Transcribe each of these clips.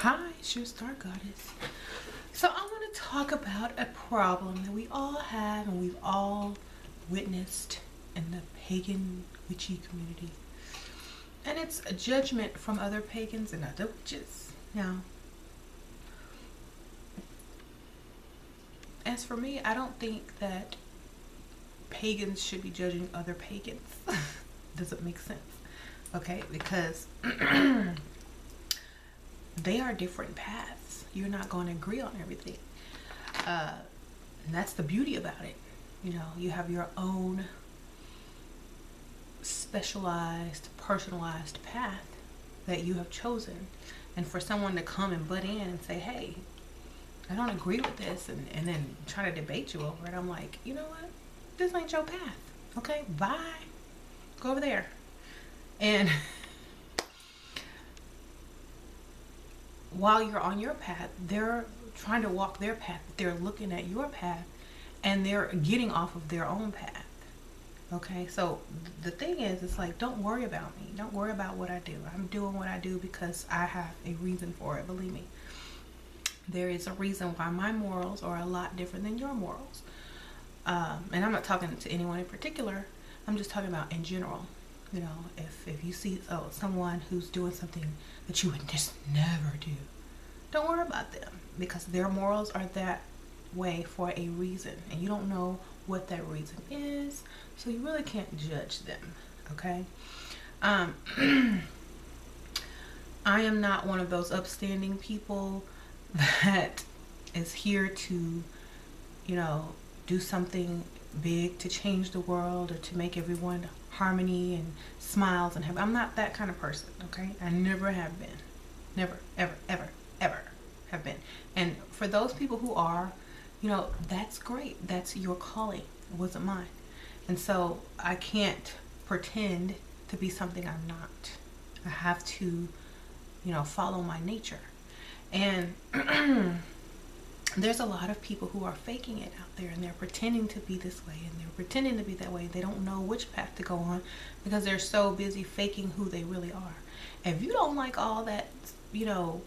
Hi, it's your Star Goddess. So I want to talk about a problem that we all have and we've all witnessed in the pagan witchy community. And it's a judgment from other pagans and other witches. Now, as for me, I don't think that pagans should be judging other pagans. Does it make sense? Okay, because they are different paths. You're not going to agree on everything. And that's the beauty about it. You know, you have your own specialized, personalized path that you have chosen. And for someone to come and butt in and say, hey, I don't agree with this, and then try to debate you over it, I'm like, you know what? This ain't your path. Okay, bye. Go over there. And while you're on your path, they're trying to walk their path. They're looking at your path and they're getting off of their own path. Okay, so the thing is, it's like, don't worry about me. Don't worry about what I do. I'm doing what I do because I have a reason for it. Believe me, there is a reason why my morals are a lot different than your morals. And I'm not talking to anyone in particular. I'm just talking about in general. You know, if you see someone who's doing something that you would just never do, don't worry about them, because their morals are that way for a reason, and you don't know what that reason is, so you really can't judge them. Okay. I am not one of those upstanding people that is here to, you know, do something big to change the world or to make everyone harmony and smiles and happy. I'm not that kind of person. Okay, I never have been. Never, ever, ever, ever have been. And for those people who are, you know, that's great. That's your calling. It wasn't mine. And so I can't pretend to be something I'm not. I have to, you know, follow my nature. And there's a lot of people who are faking it out there, and they're pretending to be this way and they're pretending to be that way. They don't know which path to go on because they're so busy faking who they really are. If you don't like all that, you know,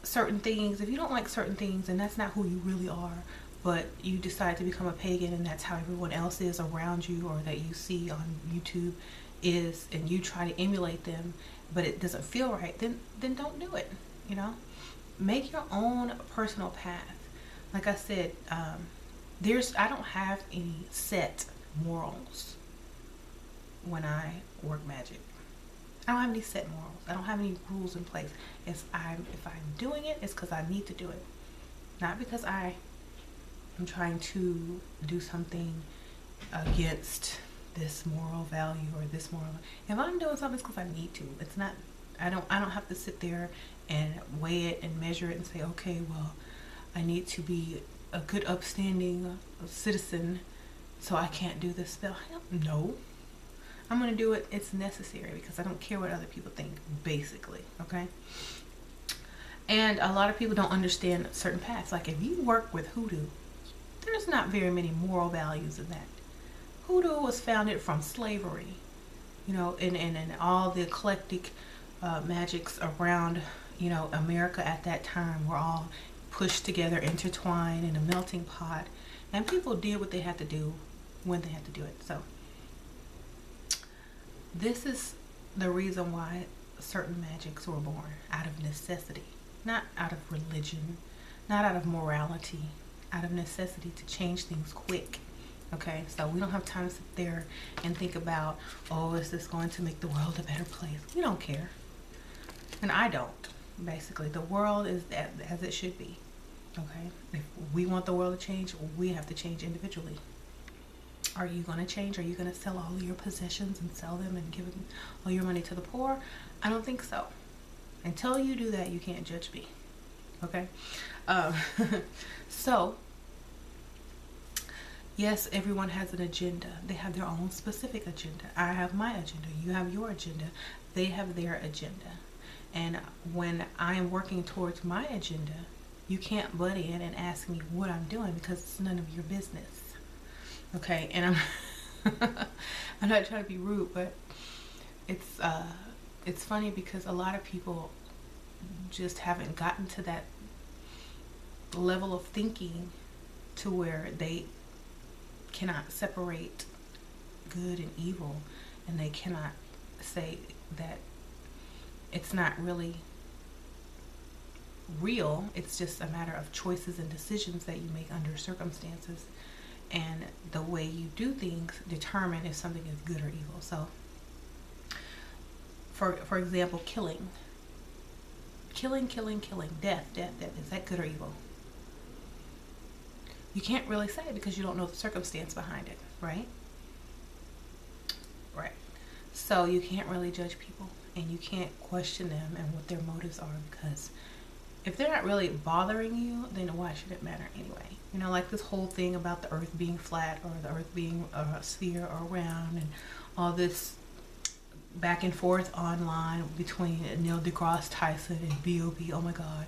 certain things, if you don't like certain things and that's not who you really are, but you decide to become a pagan and that's how everyone else is around you, or that you see on YouTube is, and you try to emulate them but it doesn't feel right, then don't do it. You know, make your own personal path. Like I said, I don't have any set morals when I work magic. I don't have any set morals. I don't have any rules in place. If I'm doing it, it's because I need to do it, not because I am trying to do something against this moral value or this moral. If I'm doing something, it's because I need to. It's not. I don't have to sit there and weigh it and measure it and say, okay, well, I need to be a good upstanding citizen, so I can't do this spell. No, I'm going to do it. It's necessary because I don't care what other people think, basically. Okay. And a lot of people don't understand certain paths. Like if you work with hoodoo, there's not very many moral values in that. Hoodoo was founded from slavery, you know, and all the eclectic magics around, you know, America at that time were all pushed together, intertwined in a melting pot, and people did what they had to do when they had to do it. So this is the reason why certain magics were born, out of necessity, not out of religion, not out of morality, out of necessity to change things quick. Okay, so we don't have time to sit there and think about, oh, is this going to make the world a better place? We don't care. And I don't. Basically, the world is as it should be. Okay, if we want the world to change, we have to change individually. Are you going to change? Are you going to sell all of your possessions and sell them and give all your money to the poor? I don't think so. Until you do that, you can't judge me. Okay. So yes, everyone has an agenda. They have their own specific agenda. I have my agenda. You have your agenda. They have their agenda. And when I am working towards my agenda, you can't butt in and ask me what I'm doing because it's none of your business. Okay, and I'm not trying to be rude, but it's funny because a lot of people just haven't gotten to that level of thinking to where they cannot separate good and evil, and they cannot say that it's not really real. It's just a matter of choices and decisions that you make under circumstances, and the way you do things determine if something is good or evil. So for example, killing, death, is that good or evil? You can't really say because you don't know the circumstance behind it, right? Right. So you can't really judge people, and you can't question them and what their motives are, because if they're not really bothering you, then why should it matter anyway? You know, like this whole thing about the earth being flat or the earth being a sphere or round, and all this back and forth online between Neil deGrasse Tyson and B.O.B. Oh my God.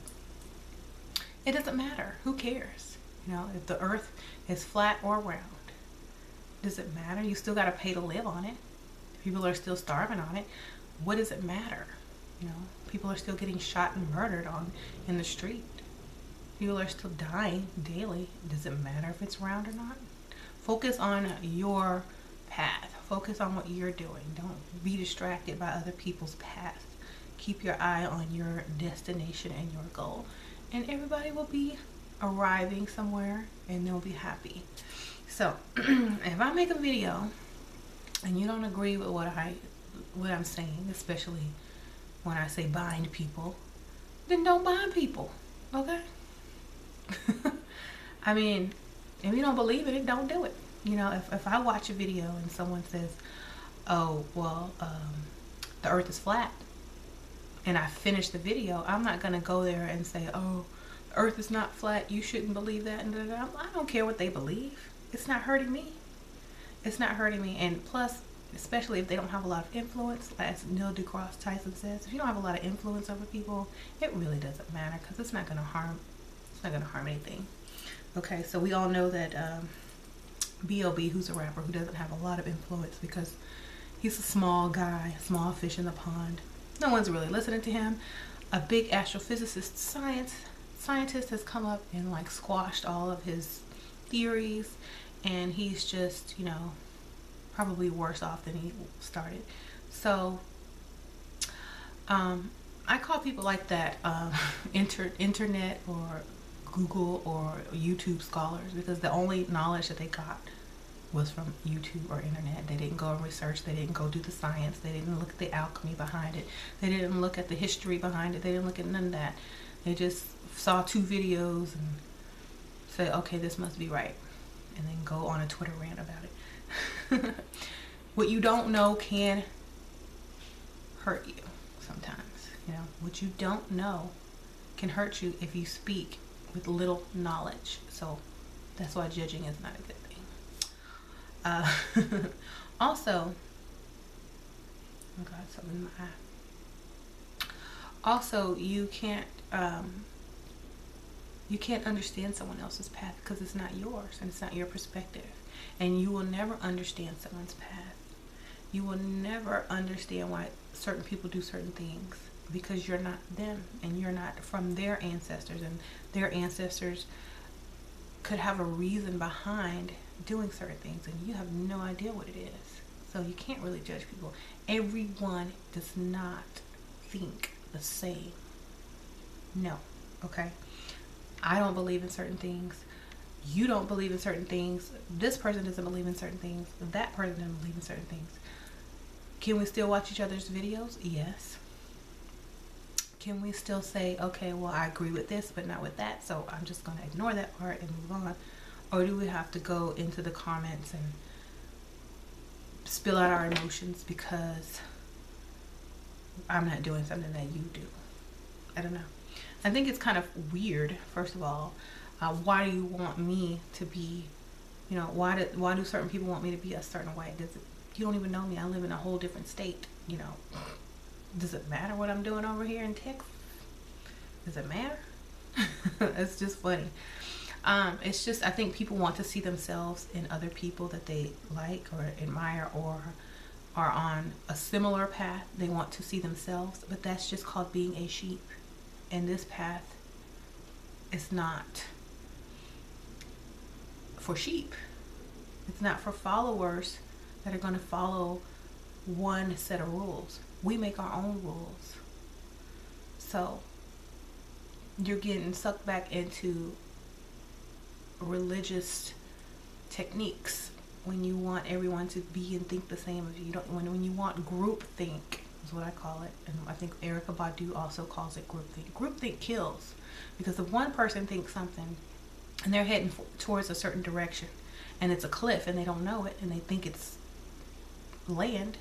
It doesn't matter. Who cares? You know, if the earth is flat or round, does it matter? You still got to pay to live on it. People are still starving on it. What does it matter? You know, people are still getting shot and murdered in the street. People are still dying daily. Does it matter if it's round or not? Focus on your path. Focus on what you're doing. Don't be distracted by other people's paths. Keep your eye on your destination and your goal, and everybody will be arriving somewhere, and they'll be happy. So if I make a video and you don't agree with what I'm saying, especially when I say bind people, then don't bind people, okay? I mean, if you don't believe in it, don't do it. You know, if I watch a video and someone says, oh, well, the earth is flat, and I finish the video, I'm not going to go there and say, oh, the earth is not flat, you shouldn't believe that, and I don't care what they believe. It's not hurting me. It's not hurting me. And plus, especially if they don't have a lot of influence, as Neil deGrasse Tyson says, if you don't have a lot of influence over people, it really doesn't matter, because it's not going to harm anything. Okay, so we all know that B.O.B., who's a rapper who doesn't have a lot of influence because he's a small guy, small fish in the pond. No one's really listening to him. A big astrophysicist, scientist has come up and like squashed all of his theories, and he's just, you know, probably worse off than he started. So I call people like that internet or Google or YouTube scholars, because the only knowledge that they got was from YouTube or internet. They didn't go and research. They didn't go do the science. They didn't look at the alchemy behind it. They didn't look at the history behind it. They didn't look at none of that. They just saw 2 videos and say, okay, this must be right, and then go on a Twitter rant about it. What you don't know can hurt you sometimes. You know, what you don't know can hurt you if you speak with little knowledge. So that's why judging is not a good thing. Also, oh God, something in my eye. Also, you can't understand someone else's path because it's not yours and it's not your perspective, and you will never understand someone's path. You will never understand why certain people do certain things, because you're not them, and you're not from their ancestors, and their ancestors could have a reason behind doing certain things, and you have no idea what it is. So you can't really judge people. Everyone does not think the same. No, okay? I don't believe in certain things. You don't believe in certain things. This person doesn't believe in certain things. That person doesn't believe in certain things. Can we still watch each other's videos? Yes. Can we still say, okay, well, I agree with this, but not with that, so I'm just going to ignore that part and move on? Or do we have to go into the comments and spill out our emotions because I'm not doing something that you do? I don't know. I think it's kind of weird, first of all. Why do you want me to be, you know, why do certain people want me to be a certain way? You don't even know me. I live in a whole different state, you know. Does it matter what I'm doing over here in Texas? Does it matter? It's just funny. It's just, I think people want to see themselves in other people that they like or admire or are on a similar path. They want to see themselves, but that's just called being a sheep. and this path is not for sheep. It's not for followers that are going to follow one set of rules. We make our own rules. So you're getting sucked back into religious techniques when you want everyone to be and think the same as you. You don't, when you want group think is what I call it, and I think Erykah Badu also calls it group think. Group think kills, because if one person thinks something and they're heading towards a certain direction and it's a cliff and they don't know it and they think it's land,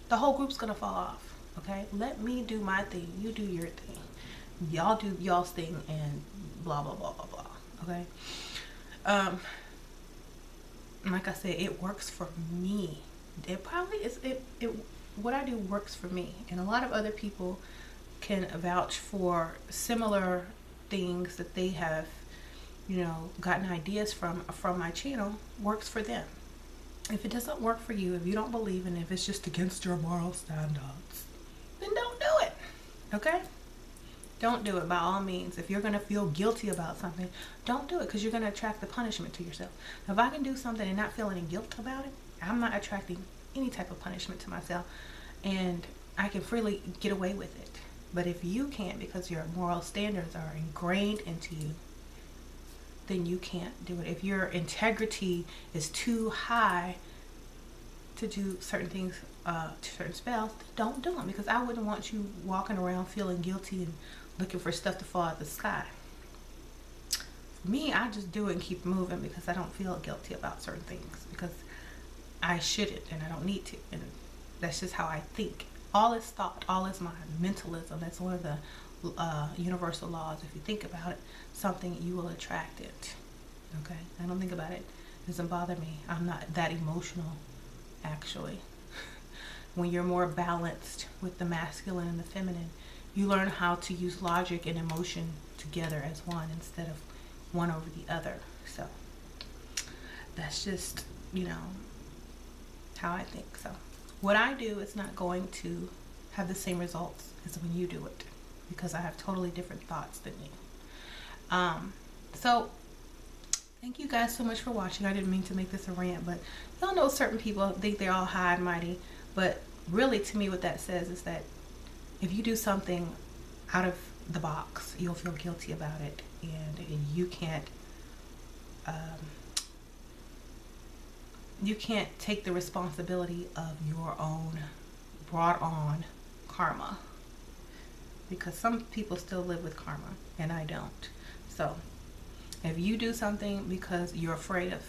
the whole group's gonna fall off. Okay, let me do my thing, you do your thing, y'all do y'all's thing, and blah blah blah blah blah. Okay. Like I said, it works for me. It probably is. What I do works for me, and a lot of other people can vouch for similar things that they have, gotten ideas from my channel. Works for them. If it doesn't work for you, if you don't believe in it, if it's just against your moral standards, then don't do it. Okay? Don't do it by all means. If you're going to feel guilty about something, don't do it, because you're going to attract the punishment to yourself. Now, if I can do something and not feel any guilt about it, I'm not attracting any type of punishment to myself, and I can freely get away with it. But if you can't, because your moral standards are ingrained into you, then you can't do it. If your integrity is too high to do certain things, certain spells, don't do them, because I wouldn't want you walking around feeling guilty and looking for stuff to fall out the sky. For me, I just do it and keep moving, because I don't feel guilty about certain things, because I shouldn't and I don't need to, and that's just how I think. All is thought, all is mind. Mentalism, that's one of the universal laws. If you think about it, something, you will attract it. Okay, I don't think about it. It doesn't bother me. I'm not that emotional, actually. When you're more balanced with the masculine and the feminine, you learn how to use logic and emotion together as one, instead of one over the other. So that's just, how I think. So what I do is not going to have the same results as when you do it, because I have totally different thoughts than you. So thank you guys so much for watching. I didn't mean to make this a rant, but y'all know certain people think they're all high and mighty, but really, to me, what that says is that if you do something out of the box, you'll feel guilty about it, and you can't take the responsibility of your own brought on karma, because some people still live with karma and I don't. So if you do something because you're afraid of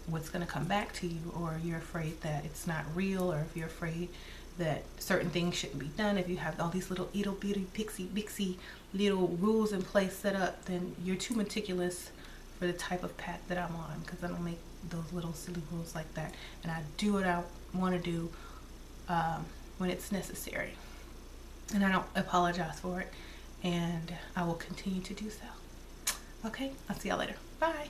what's going to come back to you, or you're afraid that it's not real, or if you're afraid that certain things shouldn't be done, if you have all these little ittle bitty pixie bixie little rules in place set up, then you're too meticulous for the type of path that I'm on, because I don't make those little silly rules like that, and I do what I want to do when it's necessary, and I don't apologize for it, and I will continue to do so. Okay, I'll see y'all later. Bye.